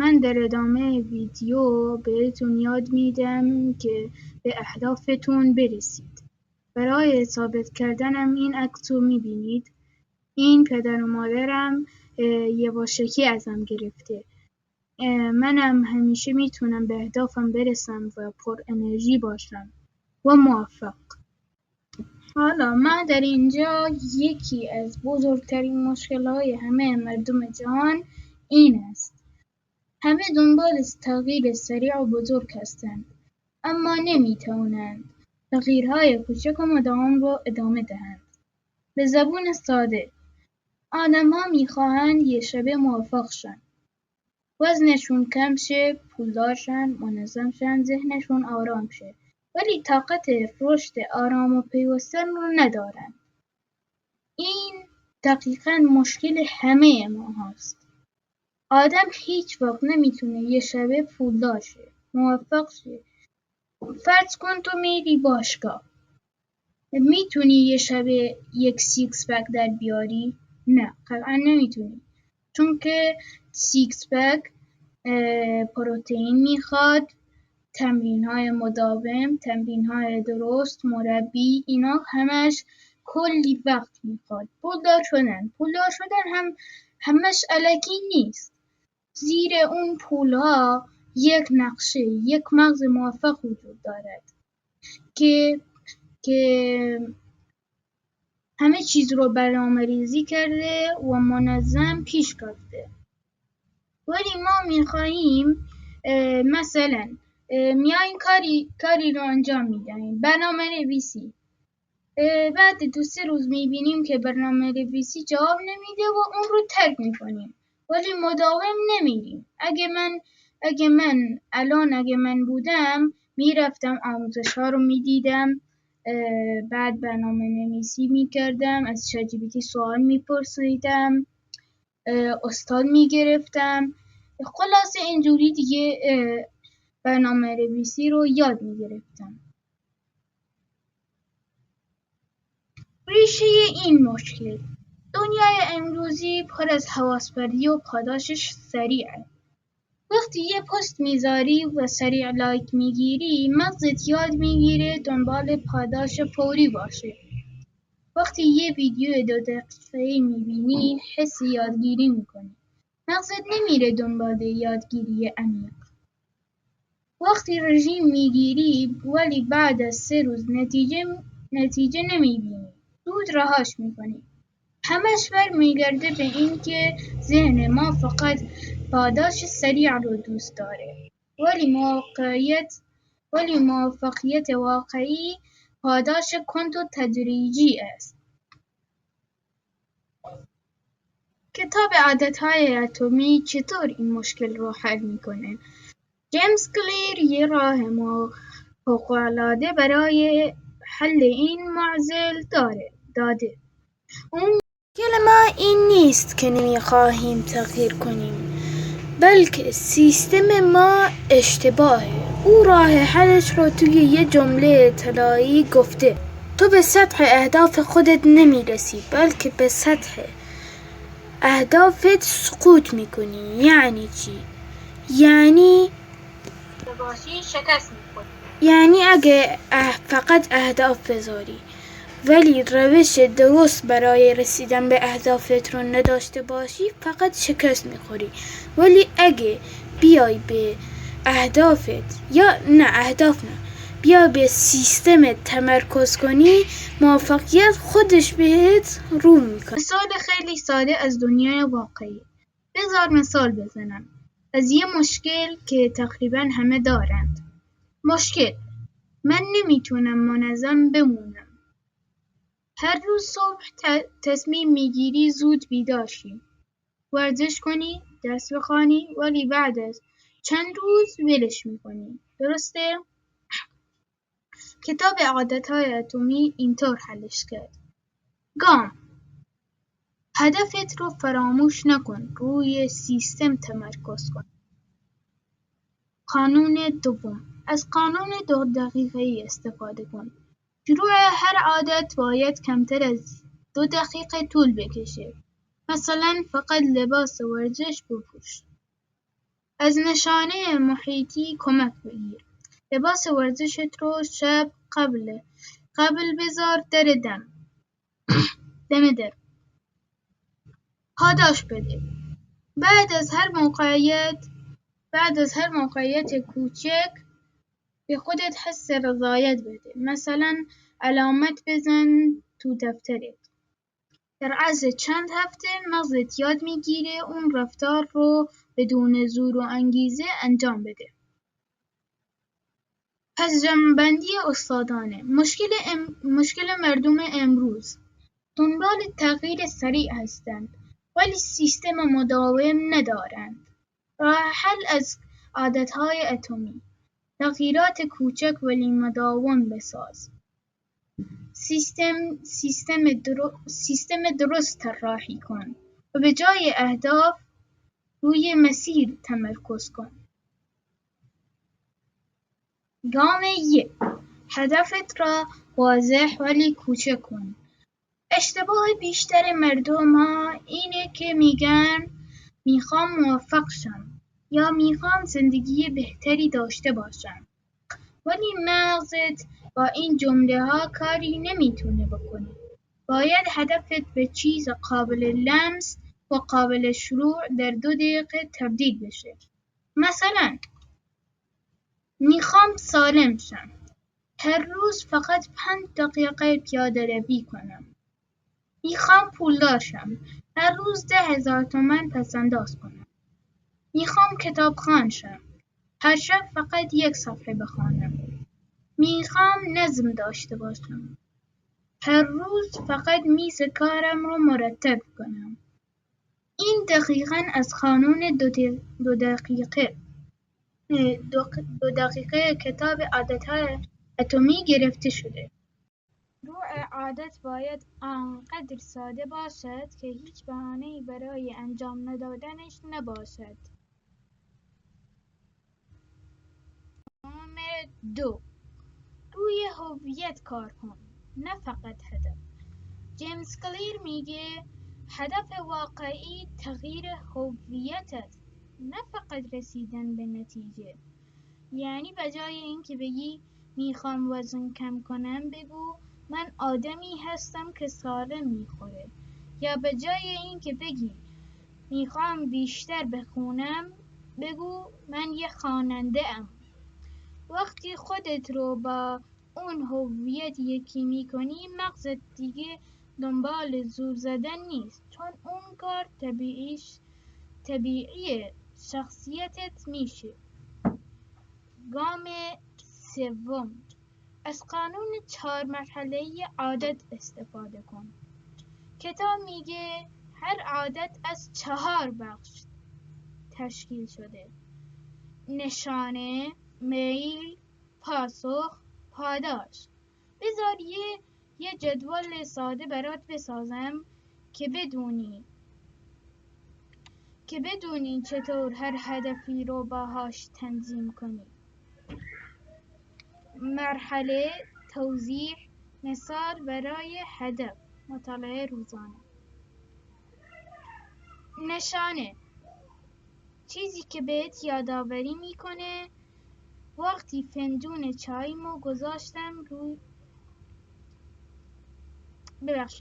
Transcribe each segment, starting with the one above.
من در ادامه ویدیو بهتون یاد میدم که به اهدافتون برسید. برای ثابت کردنم این عکس رو میبینید. این پدر و مادرم یواشکی ازم گرفته. منم همیشه میتونم به اهدافم برسم و پر انرژی باشم و موفق. حالا من در اینجا یکی از بزرگترین مشکل‌های همه مردم جهان این است. همه دنبال تغییر سریع و بزرگ هستند، اما نمیتوانند تغییرهای کوچک و مداوم را ادامه دهند. به زبون ساده، آدم‌ها میخواهند یه شبه موفق شن. وزنشون کم شه، پولدار شن، منظم شن، ذهنشون آرام شه. ولی طاقت رشد آرام و پیوستن رو ندارن. این دقیقاً مشکل همه ما هست. آدم هیچ وقت نمیتونه یه شبه پولدار شه، موفق شه. فرض کن تو میری باشگاه. میتونی یه شبه یک سیکس پک در بیاری؟ نه، قطعاً نمیتونی. چون که سیکس پک پروتئین میخواد، تمرین‌های مداوم، تمرین‌های درست، مربی، اینا همش کلی وقت میخواد. پولدار شدن هم همش الکی نیست. زیر اون پولها یک نقشه، یک مغز موفق وجود دارد که همه چیز رو برنامه‌ریزی کرده و منظم پیش رفته. ولی ما میخواهیم مثلا میایم کاری رو انجام میدهیم، برنامه نویسی. بعد 2-3 روز میبینیم که برنامه نویسی جواب نمیده و اون رو ترک میکنیم، ولی مداوم نمیریم. اگه من بودم میرفتم آموزش ها رو میدیدم، بعد برنامه نویسی میکردم، از ChatGPT سوال میپرسیدم، استاد میگرفتم. خلاصه اینجوری دیگه برنامه نویسی رو یاد میگرفتم. ریشه این مشکل، دنیای امروزی پر از حواس‌پرتی و پاداشش سریعه. وقتی یه پست میذاری و سریع لایک میگیری، مغزت یاد میگیره دنبال پاداش فوری باشه. وقتی یه ویدیو 2 دقیقه‌ای میبینی، حس یادگیری میکنی. مغزت نمیره دنبال یادگیری عمیق. وقتی رژیم میگیری ولی بعد از 3 روز نتیجه نمیبینی، زود رهاش میکنی. همش برمیگرده به این که ذهن ما فقط پاداش سریع رو دوست داره. ولی موفقیت واقعی پاداش کند و تدریجی است. کتاب عادتهای اتمی چطور این مشکل رو حل میکنه؟ جیمز کلیر یه راه فوق‌العاده برای حل این معضل داده. اون مشکل ما این نیست که نمیخواهیم تغییر کنیم، بلکه سیستم ما اشتباهه. او راه حلش رو توی یه جمله طلایی گفته: تو به سطح اهداف خودت نمیرسی، بلکه به سطح اهدافت سقوط میکنی. یعنی چی؟ یعنی اگه فقط اهداف بذاری ولی روش درست برای رسیدن به اهدافت رو نداشته باشی، فقط شکست میخوری. ولی اگه بیای به بیا به سیستمت تمرکز کنی، موفقیت خودش بهت رو میکنه. مثال خیلی ساده از دنیای واقعی. بذار مثال بزنم از یه مشکل که تقریبا همه دارند. مشکل: من نمیتونم منظم بمونم. هر روز صبح تصمیم میگیری زود بیدار شی، ورزش کنی، درس بخوانی، ولی بعد از چند روز ولش میکنی. درسته؟ کتاب عادتهای اتمی اینطور حلش کرد. گام: هدفت رو فراموش نکن، روی سیستم تمرکز کن. قانون دوم: از قانون 2 دقیقه‌ای استفاده کن. شروع هر عادت باید کمتر از 2 دقیقه طول بکشه. مثلا فقط لباس ورزش بپوش. از نشانه محیطی کمک بگیر. لباس ورزشت رو شب قبل بذار دم در. پاداش بده. بعد از هر موقعیت کوچک به خودت حس رضایت بده. مثلا علامت بزن تو دفترت. در عرض چند هفته مغزت یاد میگیره اون رفتار رو بدون زور و انگیزه انجام بده. پس جمع‌بندی استادانه. مشکل مردم امروز دنبال تغییر سریع هستند ولی سیستم مداوم ندارند. راه حل از عادتهای اتمی. تغییرات کوچک ولی مداوم بساز. سیستم درست طراحی کن و به جای اهداف روی مسیر تمرکز کن. گام 1. هدفت را واضح ولی کوچک کن. اشتباه بیشتر مردم‌ها اینه که میگن میخوام موفق شم یا میخوام زندگی بهتری داشته باشم. ولی مغزت با این جمله‌ها کاری نمیتونه بکنه. باید هدفت به چیز قابل لمس و قابل شروع در 2 دقیقه تبدیل بشه. مثلا میخوام سالم شم. هر روز فقط 5 دقیقه پیاده‌روی کنم. میخوام پولدار شم. هر روز 10,000 تومان پس‌انداز کنم. میخوام کتابخوان شم. هر شب فقط 1 صفحه بخوانم. میخوام نظم داشته باشم. هر روز فقط میز کارم رو مرتب کنم. این دقیقاً از قانون 2 دقیقه کتاب عادتهای اتمی گرفته شده. شروع عادت باید آنقدر ساده باشد که هیچ بهانه‌ای برای انجام ندادنش نباشد. گام 2. روی هویت کار کن، نه فقط هدف. جیمز کلیر میگه هدف واقعی تغییر هویت است، نه فقط رسیدن به نتیجه. یعنی به جای اینکه بگی میخوام وزن کم کنم بگو من آدمی هستم که سالم میخوره. یا به جای اینکه بگی میخوام بیشتر بخونم بگو من یه خواننده ام. وقتی خودت رو با اون هویت یکی میکنی مغزت دیگه دنبال زور زدن نیست، چون اون کار طبیعی شخصیتت میشه. گام 3. از قانون 4 مرحله‌ای عادت استفاده کن. کتاب میگه هر عادت از 4 بخش تشکیل شده: نشانه، میل، پاسخ، پاداش. بذار یه جدول ساده برات بسازم که بدونی چطور هر هدفی رو باهاش تنظیم کنی. مرحله توضیح مثال برای هدف مطالعه روزانه. نشانه چیزی که بهت یادآوری میکنه وقتی فنجون چایمو گذاشتم روی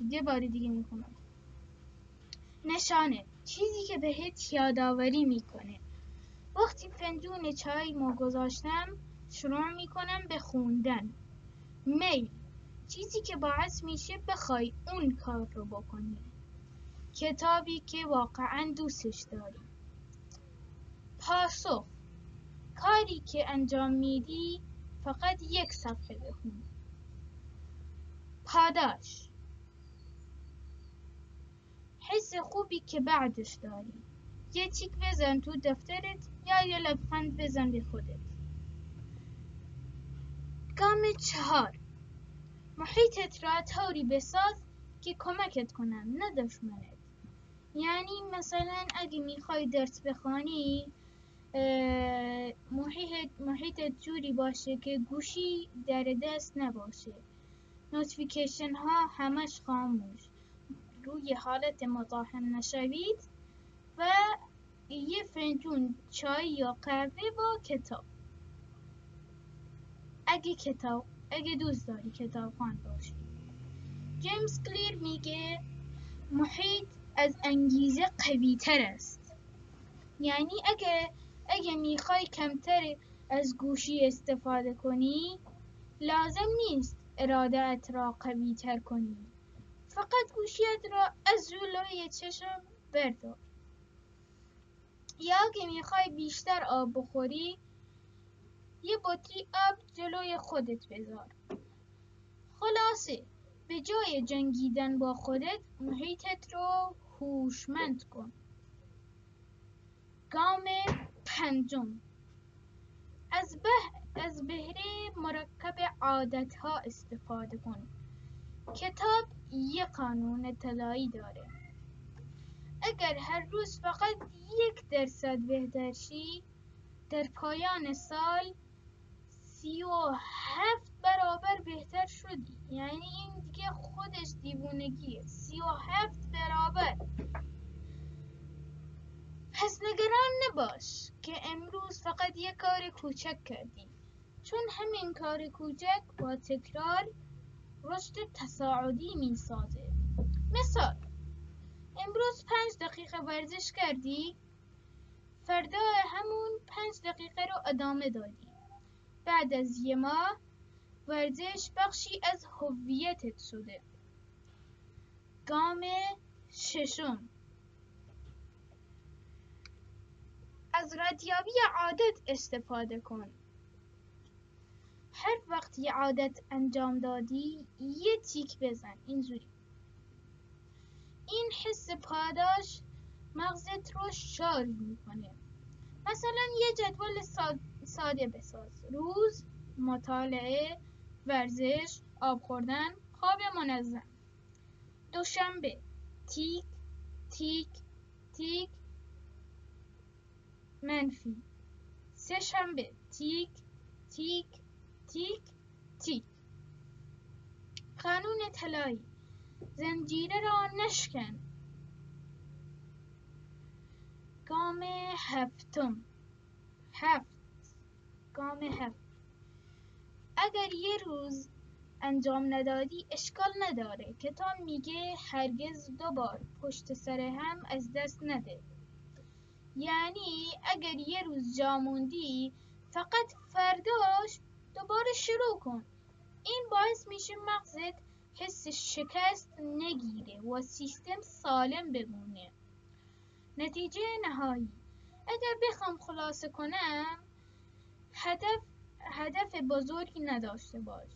یه بار دیگه میخونم. نشانه چیزی که بهت یادآوری میکنه وقتی فنجون چایمو گذاشتم شروع میکنم به خوندن. میل چیزی که باعث میشه بخوای اون کار رو بکنی. کتابی که واقعا دوستش داری. پاسخ کاری که انجام میدی فقط 1 صفحه بخون. پاداش حس خوبی که بعدش داری. یه تیک بزن تو دفترت یا یه لبخند بزن به خودت. گام 4 محیطت را طوری بساز که کمکت کنن نه دشمنت. یعنی مثلا اگه میخوای درس بخوانی محیطت جوری باشه که گوشی در دست نباشه، نوتیفیکیشن ها همش خاموش، روی حالت مزاحم نشوید و یه فنجون چای یا قهوه با کتاب. اگه دوست داری کتابخوان باشی. جیمز کلیر میگه محیط از انگیزه قوی تر است. یعنی اگه میخوای کمتر از گوشی استفاده کنی، لازم نیست ارادت را قوی تر کنی. فقط گوشیت را از جلوی چشم بردار. یا اگه میخوای بیشتر آب بخوری، یه بطری آب جلوی خودت بذار. خلاصه به جای جنگیدن با خودت، محیطت رو هوشمند کن. گام 5: از بهره مرکب عادتها استفاده کن. کتاب یک قانون طلایی داره. اگر هر روز فقط 1% بهتر شی، در پایان سال 37 برابر بهتر شدی. یعنی این دیگه خودش دیوونگیه. 37 برابر. پس نگران نباش که امروز فقط یک کار کوچک کردی، چون همین کار کوچک با تکرار رشد تصاعدی می سازه. مثال، امروز 5 دقیقه ورزش کردی، فردا همون 5 دقیقه رو ادامه دادی. بعد از یه ماه ورزش بخشی از هویتت شده. گام 6: از ردیابی عادت استفاده کن. هر وقت یه عادت انجام دادی، یه تیک بزن. اینجوری. این حس پاداش مغزت رو شارژ میکنه. مثلا یه جدول ساده بساز. روز، مطالعه، ورزش، آب خوردن، خواب منظم. دوشنبه: تیک تیک تیک منفی. سه شنبه: تیک تیک تیک تیک. قانون طلایی: زنجیره را نشکن. گام 7: گام 7: اگر یه روز انجام ندادی اشکال نداره. کتاب میگه هرگز 2 بار پشت سر هم از دست نده. یعنی اگر یه روز جا موندی، فقط فرداش دوباره شروع کن. این باعث میشه مغزت حس شکست نگیره و سیستم سالم بمونه. نتیجه نهایی: اگر بخوام خلاصه کنم، هدف بزرگی نداشته باش.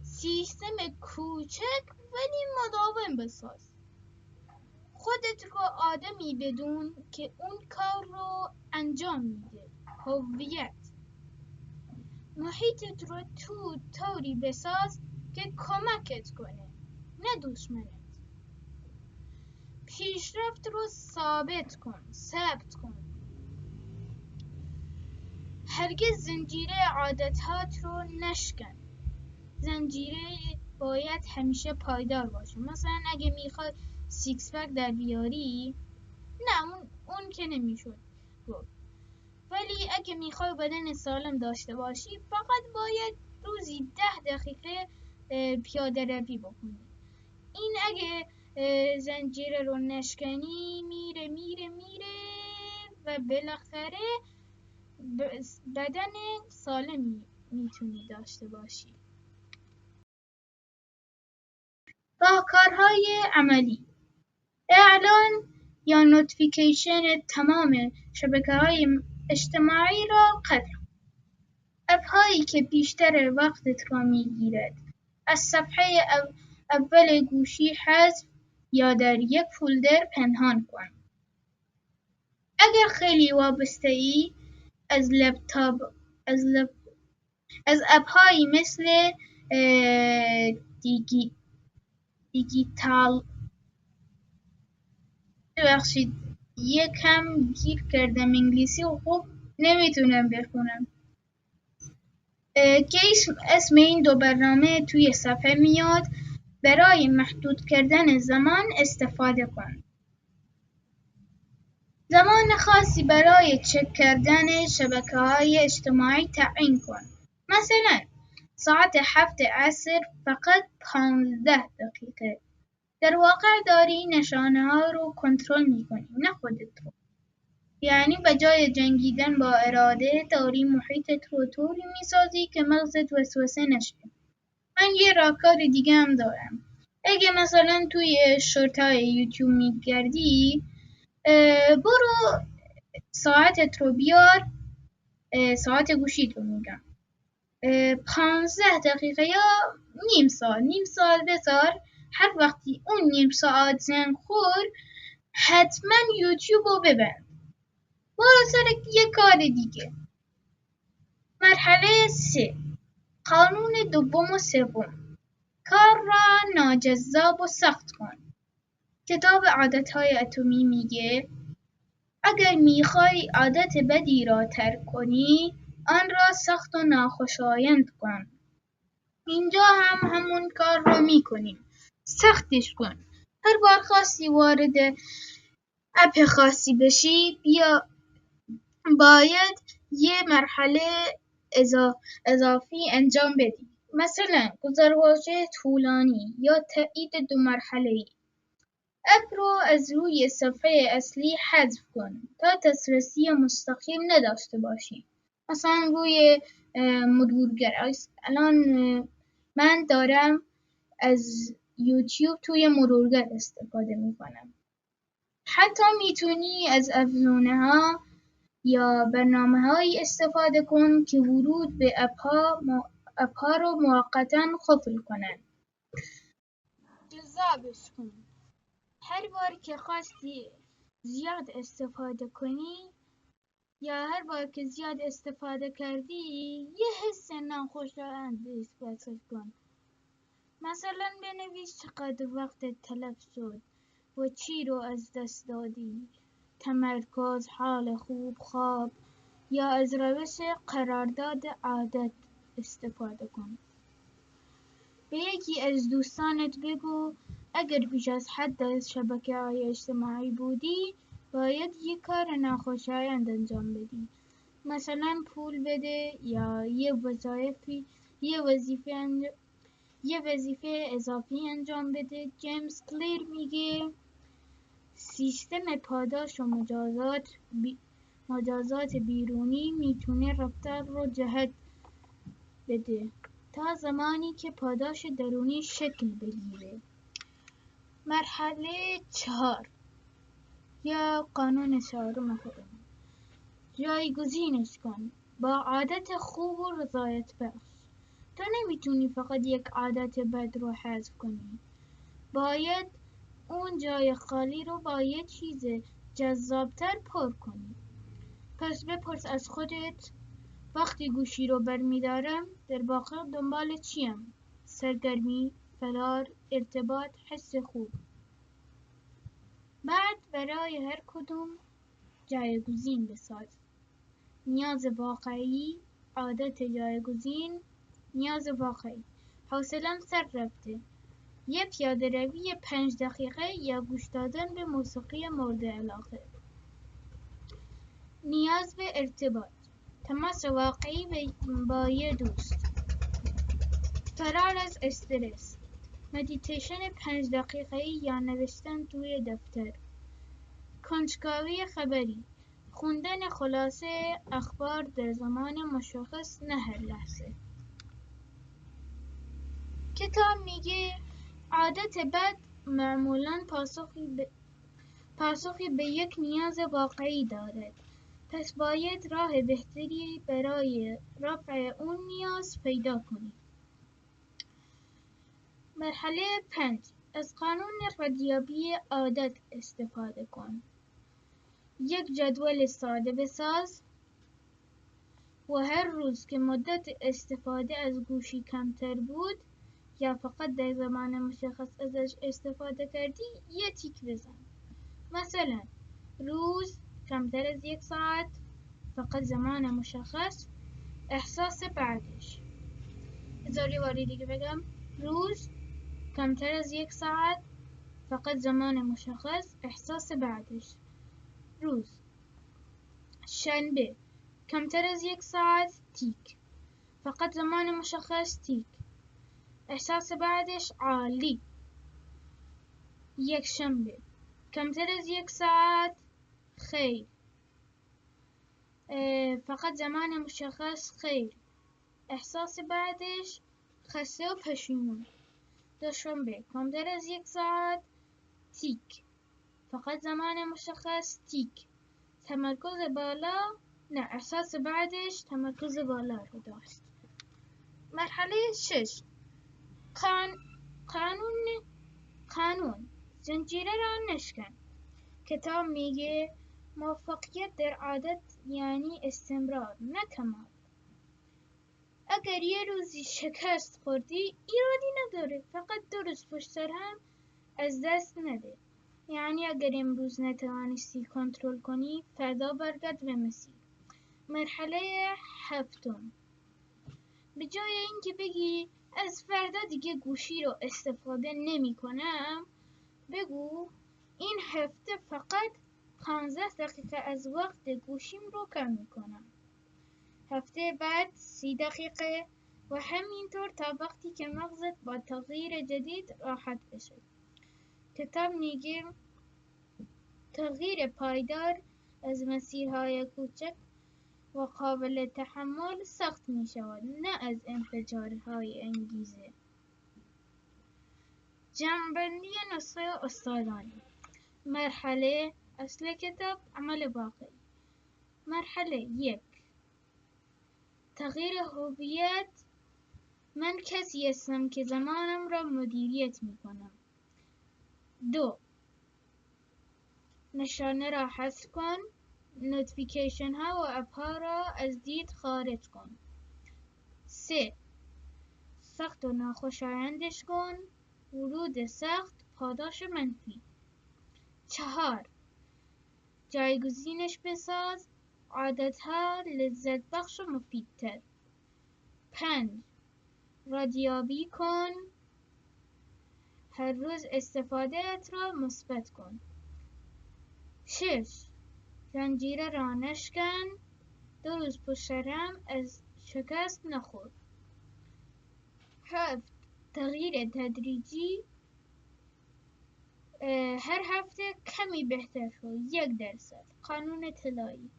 سیستم کوچک ولی مداوم بساز. خودت رو آدمی بدون که اون کار رو انجام میده. هویت: محیطت رو طوری بساز که کمکت کنه، نه دشمنت. پیشرفت رو ثبت کن. هرگز زنجیره عادتهات رو نشکن. زنجیره باید همیشه پایدار باشه. مثلا اگه میخوای سیکس پک در بیاری، نه اون که نمیشد گفت. ولی اگه میخوای بدن سالم داشته باشی، فقط باید روزی 10 دقیقه پیاده روی بکنی. این اگه زنجیره رو نشکنی، میره و بالاخره بدن سالمی میتونی داشته باشی. راهکارهای عملی: اعلان یا نوتیفیکیشن تمام شبکه‌های اجتماعی را قطع کن. اپ‌هایی که بیشتر وقتت را میگیرد از صفحه اول گوشی حذف یا در یک فولدر پنهان کن. اگر خیلی وابسته‌ای از از اپ‌هایی مثل دیجیتال ببخشید یکم گیر کردم انگلیسی و خوب نمیتونم بخونم. که اسم این دو برنامه توی صفحه میاد. برای محدود کردن زمان استفاده کن. زمان خاصی برای چک کردن شبکه‌های اجتماعی تعیین کن. مثلا ساعت 7 عصر فقط 15 دقیقه. در واقع داری نشانه‌ها رو کنترل می‌کنی، نه خودت رو. یعنی بجای جنگیدن با اراده داری محیطت رو طوری می‌سازی که مغزت وسوسه نشه. من یه راهکار دیگه هم دارم. اگه مثلا توی شورت‌های یوتیوب میگردی، برو ساعتت رو بیار، ساعت گوشیت رو میگم، 15 دقیقه یا نیم ساعت بذار. هر وقتی اون نیم ساعت زنگ خورد حتما یوتیوب رو ببند. برو سر یه کار دیگه. مرحله 3، قانون دوم و سوم. کار را ناجذاب و سخت کن. کتاب عادتهای اتمی میگه اگر میخوای عادت بدی را ترک کنی، آن را سخت و ناخوشایند کن. اینجا هم همون کار رو میکنیم. سختش کن. هر بار خواستی وارد اپ خاصی بشی، باید یه مرحله اضافی انجام بدی. مثلا گزارواژه طولانی یا تایید 2 مرحله‌ای. اپ رو از روی صفحه اصلی حذف کن تا دسترسی مستقیم نداشته باشی. مثلا روی مرورگر. الان من دارم از یوتیوب توی مرورگر استفاده میکنم. حتی میتونی از افزونه‌ها یا برنامه‌هایی استفاده کن که ورود به اپ‌ها رو موقتاً قفل کنن. جذابش کن. هر بار که خواستی زیاد استفاده کنی یا هر بار که زیاد استفاده کردی، یه حس ناخوشایند احساس کن. مثلا بنویس چقدر وقت تلف شد و چی رو از دست دادی. تمرکز، حال خوب، خواب یا از روش قرارداد عادت استفاده کن. به یکی از دوستانت بگو اگر بیش از حد از شبکه‌های اجتماعی بودی، باید یک کار ناخوشایند انجام بدی. مثلا پول بده یا یه وظیفه اضافی انجام بده. جیمز کلیر میگه سیستم پاداش و مجازات بیرونی میتونه رفتار رو جهت بده تا زمانی که پاداش درونی شکل بگیره. مرحله 4 یا قانون 4 خودمون. جایگزینش کن با عادت خوب و رضایت بخش. تو نمیتونی فقط یک عادت بد رو حذف کنی. باید اون جای خالی رو با یه چیز جذابتر پر کنی. پس بپرس از خودت وقتی گوشی رو برمیدارم در واقع دنبال چیم؟ سرگرمی، فرار، ارتباط، حس خوب. بعد برای هر کدوم جایگزین بساز. نیاز واقعی، عادت جایگزین، نیاز واقعی. حوصله‌ام سر رفته. یه پیاده روی 5 دقیقه یا گوش دادن به موسیقی مورد علاقه. نیاز به ارتباط، تماس واقعی با یه دوست. فرار از استرس، مدیتیشن 5 دقیقه‌ای یا نوشتن توی دفتر. کنجکاوی خبری، خوندن خلاصه اخبار در زمان مشخص، نه هر لحظه. کتاب میگه عادت بد معمولاً پاسخی به یک نیاز واقعی دارد. پس باید راه بهتری برای رفع اون نیاز پیدا کنی. مرحله 5، از قانون ردیابی عادت استفاده کن. یک جدول ساده بساز و هر روز که مدت استفاده از گوشی کمتر بود یا فقط در زمان مشخص ازش استفاده کردی، یه تیک بزن. مثلا روز کمتر از 1 ساعت، فقط زمان مشخص، احساس بعدش. بذار یه بار دیگه بگم. روز، کمتر از 1 ساعت، فقط زمان مشخص، احساس بعدش. روز. شنبه، کمتر از 1 ساعت، تیک، فقط زمان مشخص، تیک، احساس بعدش عالی. یک شنبه، کمتر از 1 ساعت، خیر، فقط زمان مشخص، خیر، احساس بعدش خسته و پشیمون. دوشنبه، کمتر از 1 ساعت، تیک، فقط زمان مشخص، تیک، تمرکز بالا، نه، احساس بعدش تمرکز بالا رو داشت. مرحله 6. قانون زنجیره را نشکن. کتاب میگه موفقیت در عادت یعنی استمرار، نه کمال. اگر یه روزی شکست خوردی ایرادی نداره، فقط 2 روز پشت سر هم از دست نده. یعنی اگر امروز نتوانستی کنترل کنی، فردا برگرد به مسیر. مرحله 7. به جای اینکه بگی از فردا دیگه گوشی رو استفاده نمی کنم، بگو این هفته فقط 15 دقیقه از وقت گوشیم رو کم می کنم. هفته بعد 30 دقیقه و همینطور تا وقتی که مغزت با تغییر جدید راحت بشه. کتاب میگه تغییر پایدار از مسیرهای کوچک و قابل تحمل سخت می شود، نه از انفجارهای انگیزه. جمع‌بندی نسخه استادانی. مرحله اصل کتاب، عمل واقعی. مرحله 1. تغییر هویت. من کسی هستم که زمانم را مدیریت می کنم. 2. نشانه را حذف کن. نوتیفیکیشن ها و اپ ها را از دید خارج کن. 3. سخت و ناخوشایندش کن. ورود سخت، پاداش منفی. 4. جایگزینش بساز. عادتها لذت بخش و مفیدتر. 5. ردیابی کن. هر روز استفاده‌ات را مثبت کن. 6. زنجیره را نشکن. 2 روز پشت سر هم از شکست نخور. 7. تغییر تدریجی. هر هفته کمی بهتر شو. 1%. قانون طلایی.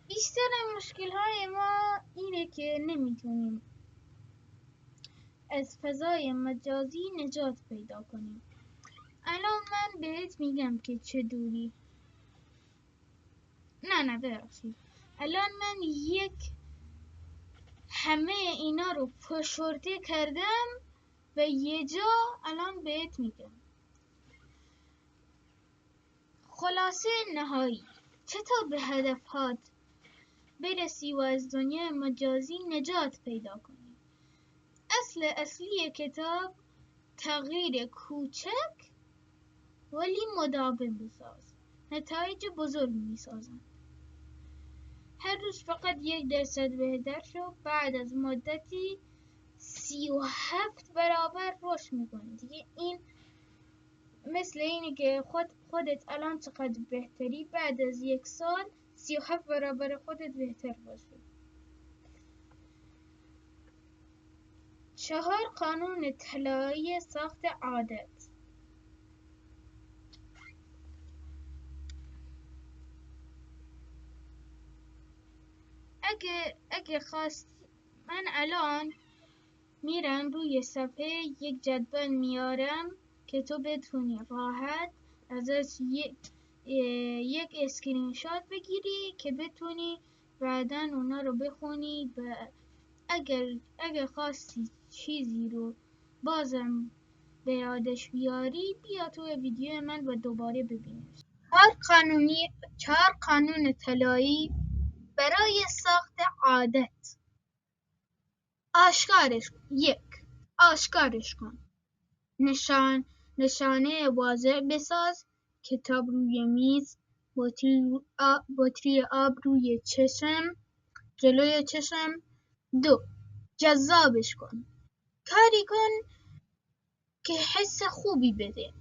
بیشتر مشکل‌های ما اینه که نمیتونیم از فضای مجازی نجات پیدا کنیم. الان من بهت میگم که چه دوری. نه ببخشید. الان من همه اینا رو فشرده کردم و یه جا الان بهت میگم. خلاصه نهایی، چطور به هدفات برسی و از دنیای مجازی نجات پیدا کنی. اصلی کتاب تغییر کوچک ولی مداوم بساز، نتایج بزرگ میسازن. هر روز فقط 1% بهتر شو. بعد از مدتی 37 برابر رشد میکنی. دیگه این مثل اینه که خودت الان چقدر بهتری، بعد از 1 سال 37 برابر خودت بهتر باشی. 4. قانون طلایی ساخت عادت. اگه خواست، من الان میرم روی صفحه یک جدول میارم که تو بتونی راحت ازش یک اسکرین شات بگیری که بتونی بعداً اونا رو بخونی و اگر خواستی چیزی رو بازم به یادش بیاری، بیا تو ویدیو من و دوباره ببینش. 4 قانون طلایی برای ساخت عادت. آشکارش کن. 1. آشکارش کن. نشانه واضح بساز. کتاب روی میز، بطری آب روی چشم، جلوی چشم. 2. جذابش کن. کاری کن که حس خوبی بده.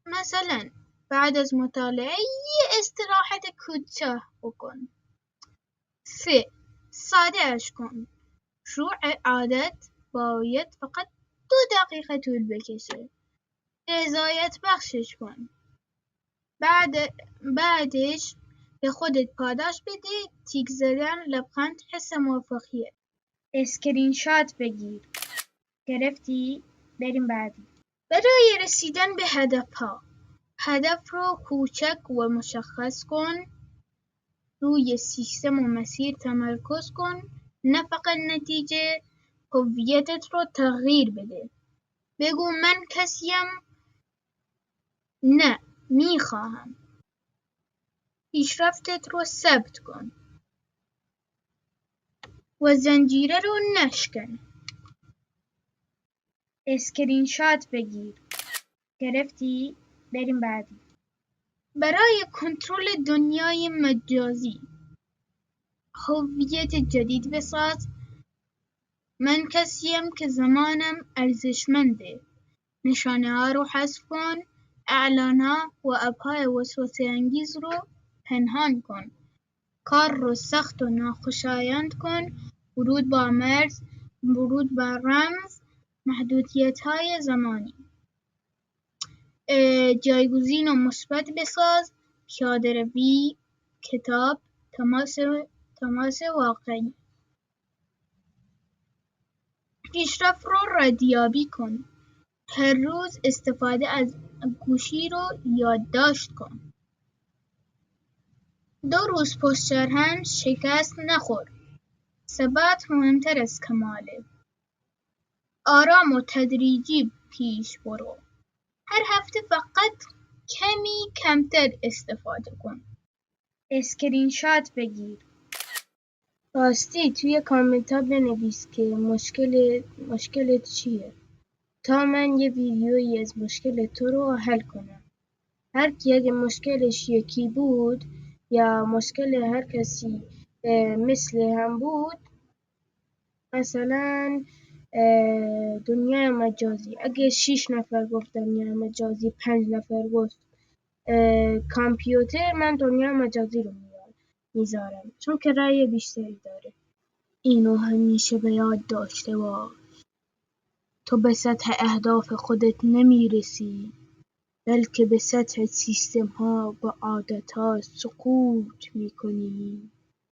مثلا بعد از مطالعه یه استراحت کوتاه بکن. 3. ساده‌اش کن. شروع عادت باید فقط 2 دقیقه طول بکشه. رضایت بخشش کن. بعدش به خودت پاداش بده. تیک زدن، لبخند، حس موفقیت. اسکرین شات بگیر. گرفتی؟ بریم بعدی. برای رسیدن به هدف رو کوچک و مشخص کن. روی سیستم و مسیر تمرکز کن، نه فقط نتیجه. هویتت رو تغییر بده. بگو من کسیم، نه میخواهم. پیشرفتت رو ثبت کن و زنجیره رو نشکن. اسکرین شات بگیر. گرفتی؟ بریم بعدی. برای کنترل دنیای مجازی هویت جدید بساز. من کسیم که زمانم ارزشمنده. نشانه‌ها رو حذف کن. اعلان‌ها و اپ‌های وسوسه‌انگیز رو پنهان کن. کار رو سخت و ناخوشایند کن. ورود با مرز، ورود با رمز، محدودیت‌های زمانی. جایگزین و مثبت بساز. پیاده‌روی، کتاب، تماس واقعی. پیشرفت رو ردیابی کن. هر روز استفاده از گوشی رو یادداشت کن. 2 روز پشت سر شکست نخور. ثبات مهمتر از کماله. آرام و تدریجی پیش برو. هر هفته فقط کمی کمتر استفاده کن. اسکرین شات بگیر. راستی توی کامنت‌ها بنویس که مشکلت چیه تا من یه ویدیویی از مشکل تو رو حل کنم. هر کی اگه مشکلش یکی بود یا مشکل هر کسی مثل هم بود، مثلا دنیای مجازی، اگه 6 نفر گفت دنیای مجازی، 5 نفر گفت کامپیوتر، من دنیای مجازی رو میذارم چون که رأی بیشتری داره. اینو همیشه به یاد داشته باش. تو به سطح اهداف خودت نمیرسی، بلکه به سطح سیستم‌ها و عادت‌ها سقوط می‌کنی.